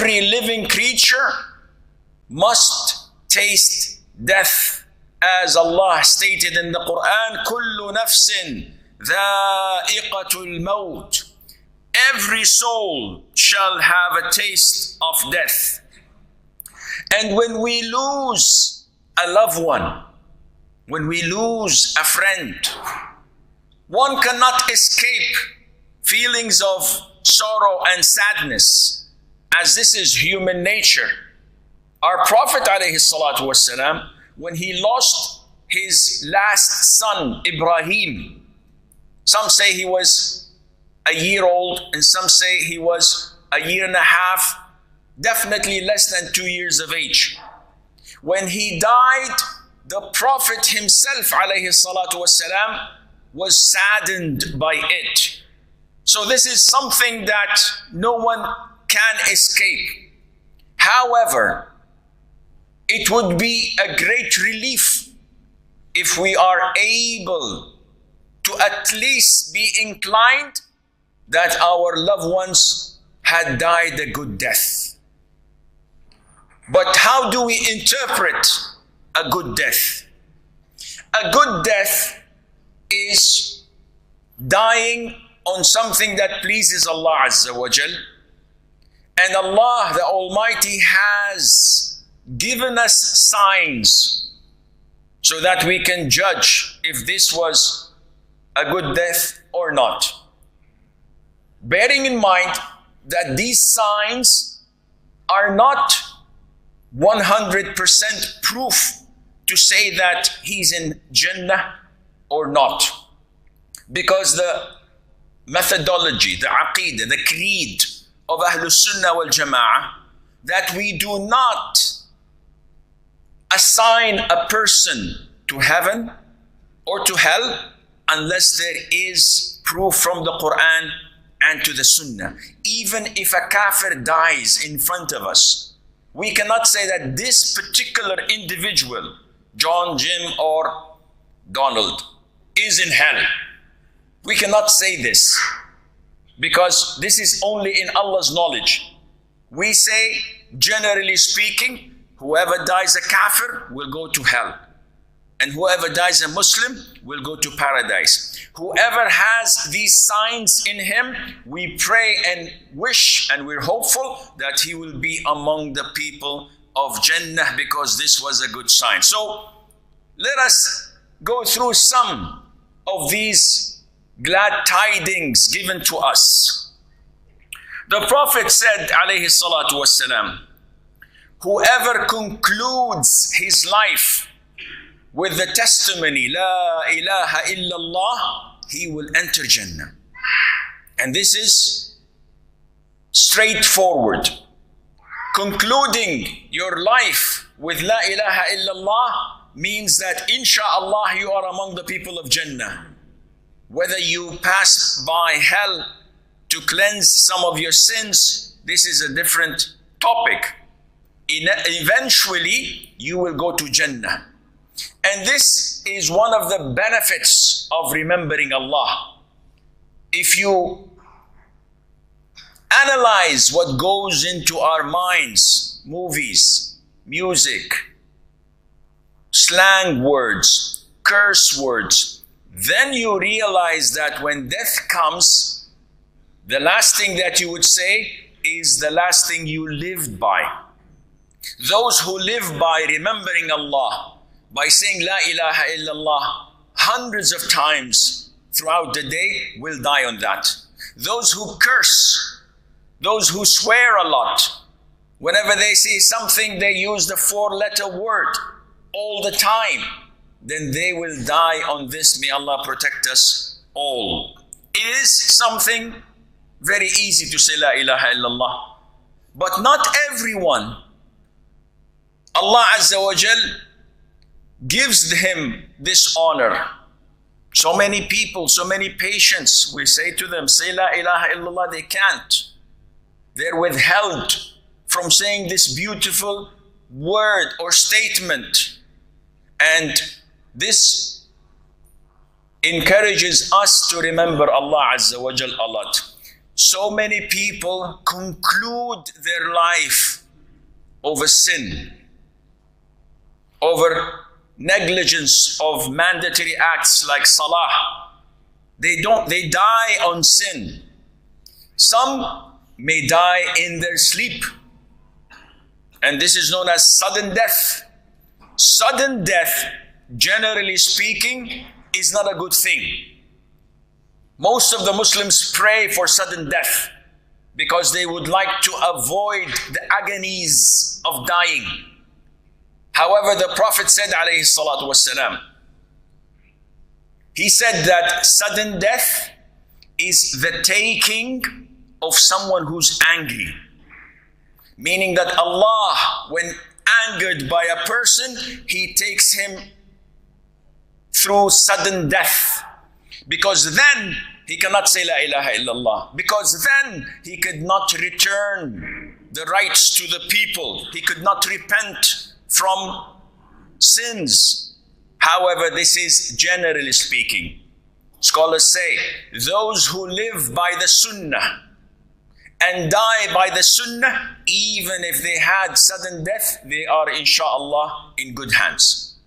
every living creature must taste death, as Allah stated in the Quran, كُلُّ نَفْسٍ ذَائِقَةُ الْمَوْتِ. Every soul shall have a taste of death. And when we lose a loved one, when we lose a friend, one cannot escape feelings of sorrow and sadness, as this is human nature. Our Prophet ﷺ, when he lost his last son, Ibrahim, some say he was a year old, and some say he was a year and a half, definitely less than 2 years of age. When he died, the Prophet himself ﷺ was saddened by it. So this is something that no one can escape. However, it would be a great relief if we are able to at least be inclined that our loved ones had died a good death. But how do we interpret a good death? A good death is dying on something that pleases Allah Azza wa Jal. And Allah the Almighty has given us signs so that we can judge if this was a good death or not. Bearing in mind that these signs are not 100% proof to say that he's in Jannah or not. Because the methodology, the aqeedah, the creed of Ahlul Sunnah wal Jama'ah, that we do not assign a person to heaven or to hell unless there is proof from the Quran and to the Sunnah. Even if a kafir dies in front of us, we cannot say that this particular individual, John, Jim, or Donald, is in hell. We cannot say this because this is only in Allah's knowledge. We say, generally speaking, whoever dies a kafir will go to hell. And whoever dies a Muslim will go to paradise. Whoever has these signs in him, we pray and wish and we're hopeful that he will be among the people of Jannah, because this was a good sign. So let us go through some of these glad tidings given to us. The Prophet said, alayhi salatu wassalam, whoever concludes his life with the testimony, La ilaha illallah, he will enter Jannah. And this is straightforward. Concluding your life with La ilaha illallah means that insha'Allah you are among the people of Jannah. Whether you pass by hell to cleanse some of your sins, this is a different topic. Eventually you will go to Jannah. And this is one of the benefits of remembering Allah. If you analyze what goes into our minds, movies, music, slang words, curse words, then you realize that when death comes, the last thing that you would say is the last thing you lived by. Those who live by remembering Allah, by saying La ilaha illallah hundreds of times throughout the day, will die on that. Those who curse, those who swear a lot, whenever they see something they use the 4-letter word all the time, then they will die on this. May Allah protect us all. It is something very easy to say La ilaha illallah, but not everyone Allah Azza wa Jal gives him this honor. So many people, so many patients, we say to them, say La ilaha illallah, they can't. They're withheld from saying this beautiful word or statement. And this encourages us to remember Allah Azza wa Jal a lot. so many people conclude their life over sin, over negligence of mandatory acts like salah. They die on sin. Some may die in their sleep. And this is known as sudden death. Sudden death, generally speaking, is not a good thing. Most of the Muslims pray for sudden death because they would like to avoid the agonies of dying. However, the Prophet said, alayhi salatu wasalam, he said that sudden death is the taking of someone who's angry. Meaning that Allah, when angered by a person, He takes him through sudden death. Because then he cannot say La ilaha illallah. Because then he could not return the rights to the people. He could not repent from sins. However, this is generally speaking. Scholars say, those who live by the Sunnah and die by the Sunnah, even if they had sudden death, they are inshallah in good hands.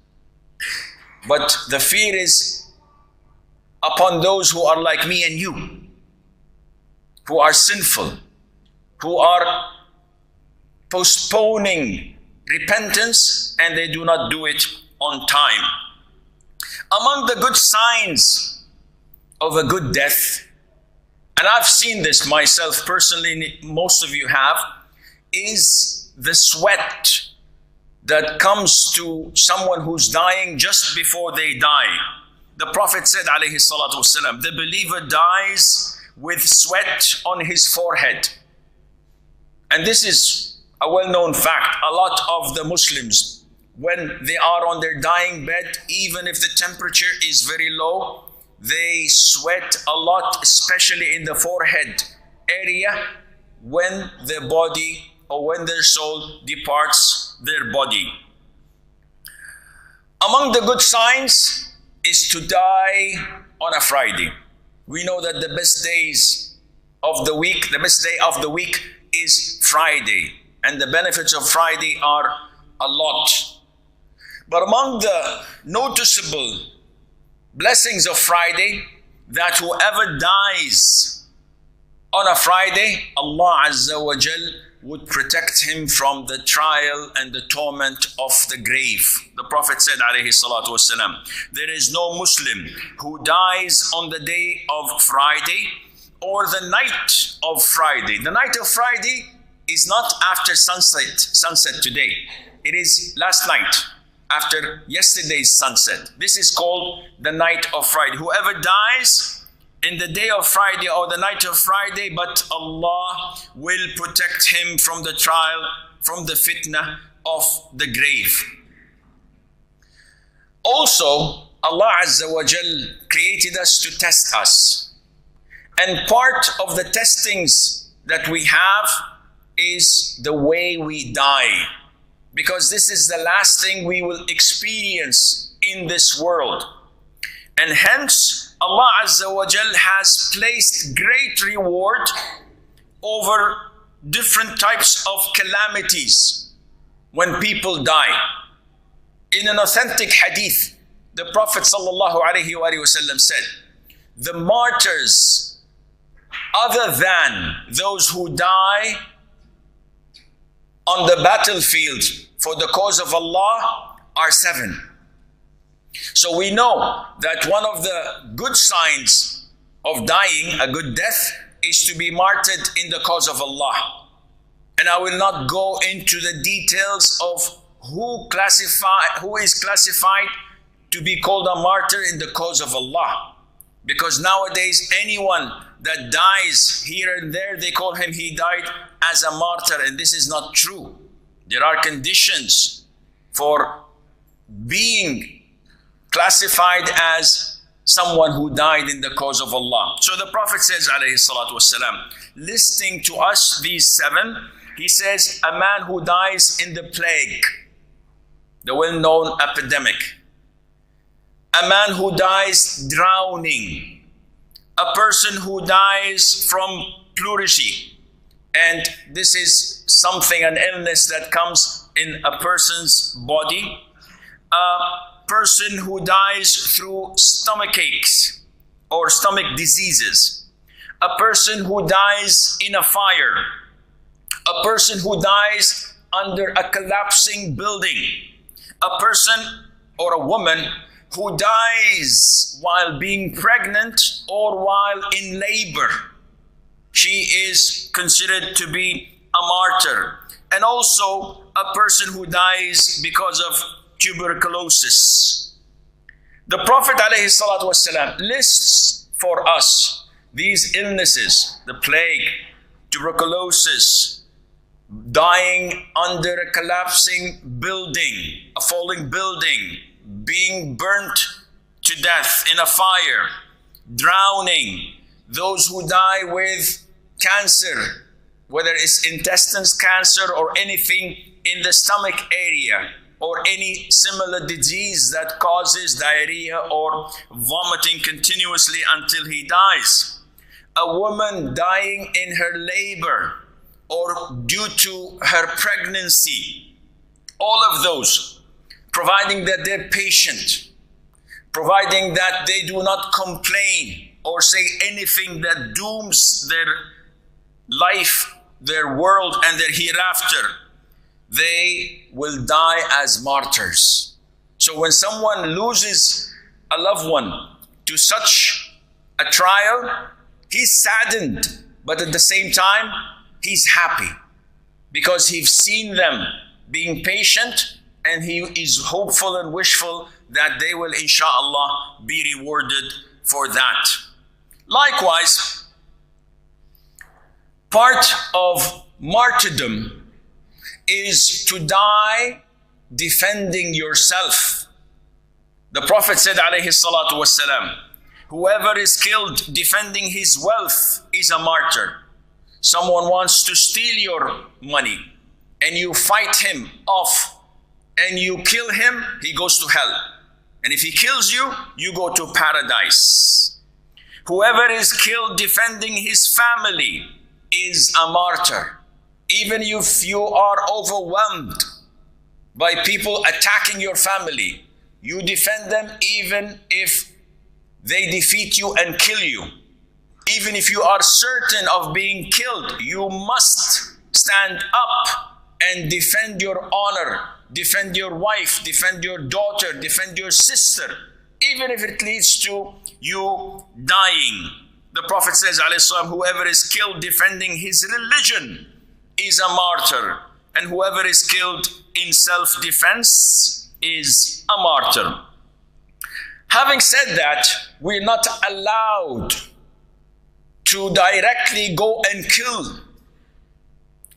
But the fear is upon those who are like me and you, who are sinful, who are postponing repentance and they do not do it on time. Among the good signs of a good death, and I've seen this myself personally, most of you have, is the sweat that comes to someone who's dying just before they die. The Prophet said, alayhi salatu wasalam, the believer dies with sweat on his forehead. And this is a well-known fact. A lot of the Muslims, when they are on their dying bed, even if the temperature is very low, they sweat a lot, especially in the forehead area, when their body or when their soul departs their body. Among the good signs is to die on a Friday. We know that the best days of the week, the best day of the week is Friday. And the benefits of Friday are a lot. But among the noticeable blessings of Friday, that whoever dies on a Friday, Allah Azza wa Jal would protect him from the trial and the torment of the grave. The Prophet said, alayhi salatu wasalam, there is no Muslim who dies on the day of Friday or the night of Friday. The night of Friday is not after sunset today. It is last night, after yesterday's sunset. This is called the night of Friday. Whoever dies in the day of Friday or the night of Friday, but Allah will protect him from the trial, from the fitna of the grave. Also, Allah Azza wa Jal created us to test us. And part of the testings that we have is the way we die. Because this is the last thing we will experience in this world. And hence, Allah Azza wa Jal has placed great reward over different types of calamities when people die. In an authentic hadith, the Prophet sallallahu alaihi wasallam said, the martyrs, other than those who die on the battlefield for the cause of Allah, are 7. So we know that one of the good signs of dying, a good death, is to be martyred in the cause of Allah. And I will not go into the details of who is classified to be called a martyr in the cause of Allah. Because nowadays anyone that dies here and there, they call him, he died as a martyr, and this is not true. There are conditions for being classified as someone who died in the cause of Allah. So the Prophet says, alayhi salatu wasalam, listing to us these 7, he says, a man who dies in the plague, the well-known epidemic. A man who dies drowning. A person who dies from pleurisy. And this is something, an illness that comes in a person's body. A person who dies through stomach aches or stomach diseases. A person who dies in a fire. A person who dies under a collapsing building. A person or a woman who dies while being pregnant or while in labor. She is considered to be a martyr. And also a person who dies because of tuberculosis. The Prophet ﷺ lists for us these illnesses, the plague, tuberculosis, dying under a collapsing building, a falling building, being burnt to death in a fire, drowning, those who die with cancer, whether it's intestines cancer or anything in the stomach area, or any similar disease that causes diarrhea or vomiting continuously until he dies. A woman dying in her labor or due to her pregnancy. All of those, providing that they're patient, providing that they do not complain or say anything that dooms their life, their world, and their hereafter, they will die as martyrs. So when someone loses a loved one to such a trial, he's saddened, but at the same time, he's happy because he's seen them being patient, and he is hopeful and wishful that they will, inshallah, be rewarded for that. Likewise, part of martyrdom is to die defending yourself. The Prophet said, alayhi salatu wasalam, whoever is killed defending his wealth is a martyr. Someone wants to steal your money and you fight him off and you kill him, he goes to hell. And if he kills you, you go to paradise. Whoever is killed defending his family is a martyr. Even if you are overwhelmed by people attacking your family, you defend them even if they defeat you and kill you. Even if you are certain of being killed, you must stand up and defend your honor, defend your wife, defend your daughter, defend your sister, even if it leads to you dying. The Prophet says, alayhi salam, whoever is killed defending his religion is a martyr, and whoever is killed in self-defense is a martyr. Having said that, we're not allowed to directly go and kill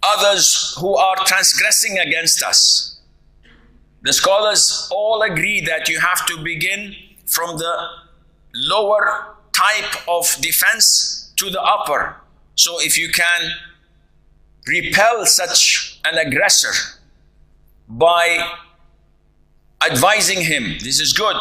others who are transgressing against us. The scholars all agree that you have to begin from the lower type of defense to the upper. So if you can repel such an aggressor by advising him, this is good.